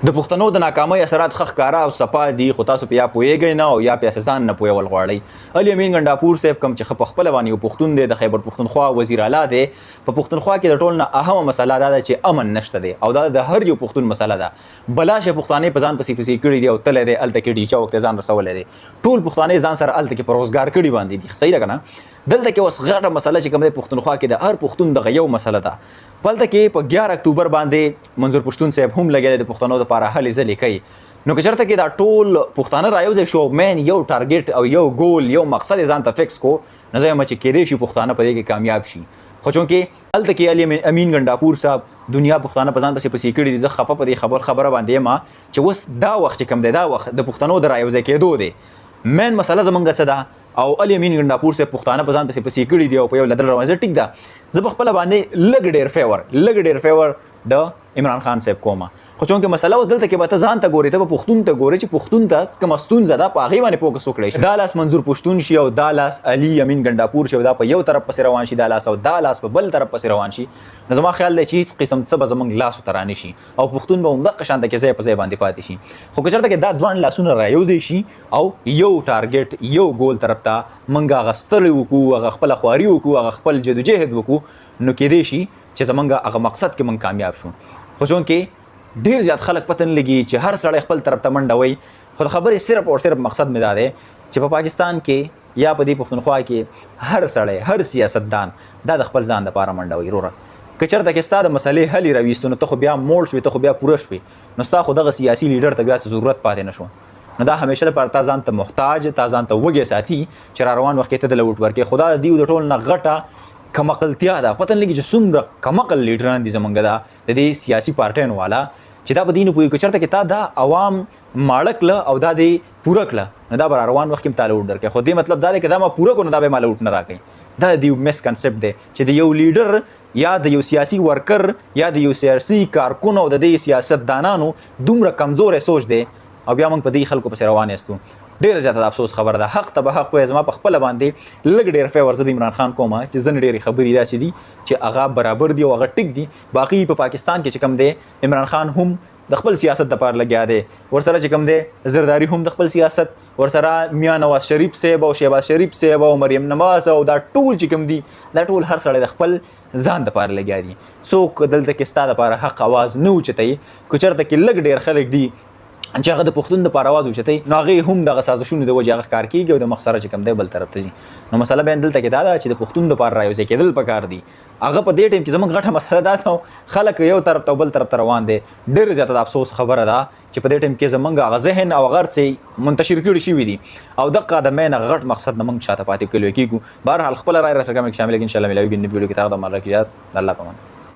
د پښتنو د ناکامۍ اثرات ښه ښکاره او صفا دي، خو تاسو په یا پوهېږئ نه او یا په ځان نه پوهول غواړئ. علي امین ګنډاپور صاحب کوم چې په خپله باندې یو پښتون دی، د خیبر پښتونخوا وزیر اعلی دی. په پښتونخوا کې د ټول نه اهمه مسله دا ده چې امن نشته دی او دا د هر یو پښتون مسله ده. بلاشه پښتانه په ځان پسې کړي دي او تللی دی هلته کې ډیچا وخت ځان رسولی دی. ټول پښتانه ځان سره هلته کې په روزګار کړي باندې دي. صحیح ده که نه؟ دلته کې اوس غټه مسله چې کوم دی پښتونخوا کې د هر پښتون دغه یو مسله ده. پلته کې په 11 اکتوبر باندې منظور پښتون صاحب هم لګېدلی د پښتنو دپاره هلې ځلې کوي. نو که چېرته کې دا ټول پښتانه رایوځای شو، مین یو ټارګېټ او یو ګول یو مقصد یې ځان ته فکس کو، نو زه یم چې کیدای شي پښتانه په دې کې کامیاب شي. خو چونکې هلته کې علي امین ګنډاپور صاحب دنیا پښتانه په ځان پسې کړي دي. زه خفه په دې خبره باندې یم چې اوس دا وخت چې کوم دی دا وخت د پښتنو د رایوځای کېدو دی. مین مسله زمونږ څه ده او علي امین ګنډاپور صاحب پښتانه په ځان پسې کړي دي او په یو لدر روان. زه ټیک ده زه په خپله باندې لږ ډېر فیور د عمران خان صاحب کومه، خو چونکې مسله اوس دلته کې به ته ځان ته ګورې، ته به پښتون ته ګورې چې پښتون ته کومه ستونزه ده په هغې باندې فوکس وکړی شي. دا لاس منظور پښتون شي او دا لاس علي امین ګنډاپور شي او دا په یو طرف پسې روان شي، دا لاس او دا لاس په بل طرف پسې روان شي. نو زما خیال دی چې هېڅ قسم څه به زموږ لاسو ته رانه شي او پښتون به همدغه شانته کې ځای په ځای باندې پاتې شي. خو که چېرته کې دا دواړه لاسونه رایوځای شي او یو ټارګېټ یو ګول طرف ته موږ هغه ستړی وکړو، هغه خپله خواري وکړو، هغه خپل جدوجهد وکړو، نو کېدای شي چې زمونږ هغه مقصد کې موږ کامیاب شو. خو چونکې ډېر زیات خلک پته نه لګي چې هر سړی خپل طرف ته منډه وایي. خو د خبرې صرف او صرف مقصد مې دا دی چې په پاکستان کې یا په دې پښتونخوا کې هر سړی هر سیاستدان دا د خپل ځان دپاره منډه وایي. وروره که چېرته کې ستا د مسلې حل یې راویستو نو ته خو بیا موړ شوې، ته خو بیا پوره شوې، نو ستا خو دغه سیاسي لیډر ته بیا څه ضرورت پاتې نه شو. نو دا همیشه لپاره تا ځان ته محتاج، تا ځان ته وږی ساتي چې را روان وخت کې ته دله وټ ورکړې. خو دا د دیو د ټول نه غټه کمقلتیا ده. پته نه لګي چې څومره کمقل لیډران دي زمونږ د دې سیاسي پارټیانو والا چې دا په دې نه پوهېږي. که چېرته کې تا دا عوام ماړه کړه او دا دې پوره کړه نو دا به را روان وخت کې هم تا له وټ درکوي. خو دې مطلب دا دی که دا ما پوره کړو نو دا به یې ما له وټ نه راکوي. دا د یو مس کنسپټ دی چې د یو لیډر یا د یو سیاسي ورکر یا د یو سیاسي کارکون او د دې سیاستدانانو دومره کمزوری سوچ دی او بیا موږ په دې خلکو پسې روان یاستو. ډېره زیاته د افسوس خبره ده. حق ته به حق وایي. زما په خپله باندې لږ ډېر فیور زه د عمران خان کومه چې ځینې ډېرې خبرې داسې دي چې هغه برابر دي او هغه ټیک دي. باقي په پاکستان کې چې کوم دی عمران خان هم د خپل سیاست دپاره لګیا دی، ورسره چې کوم دی زرداری هم د خپل سیاست، ورسره میاں نواز شریف صاحب او شهباز شریف صاحب او مریم نواز او دا ټول چې کوم دي دا ټول هر سړی د خپل ځان دپاره لګیا دي. څوک دلته کې ستا دپاره حق اواز نه اوچتوي. که چېرته کې لږ ډېر خلک دي چې هغه د پښتون دپاره اواز اوچتوي نو هغې هم دغه سازشونو د وجې هغه ښکار کېږي او د مخ سره چې کوم دی بل طرف ته ځي. نو مسله بیا دلته کې دا ده چې د پښتون دپاره رایوځای کېدل پکار دي. هغه په دې ټایم کې زموږ غټه مسله دا ده خلک یو طرف ته او بل طرف ته روان دی. ډېر زیاته د افسوس خبره ده چې په دې ټایم کې زموږ هغه ذهن او هغه څه منتشر کړي شوي دي او دغه د مین غټ مقصد نه موږ شاته پاتې کېدو کېږو. بهرحال خپله رایه راڅرګنده کړئ، شامله کړئ. انشاءالله ملاوي بیا نوي ویډیو کې تر هغه د الله په امان.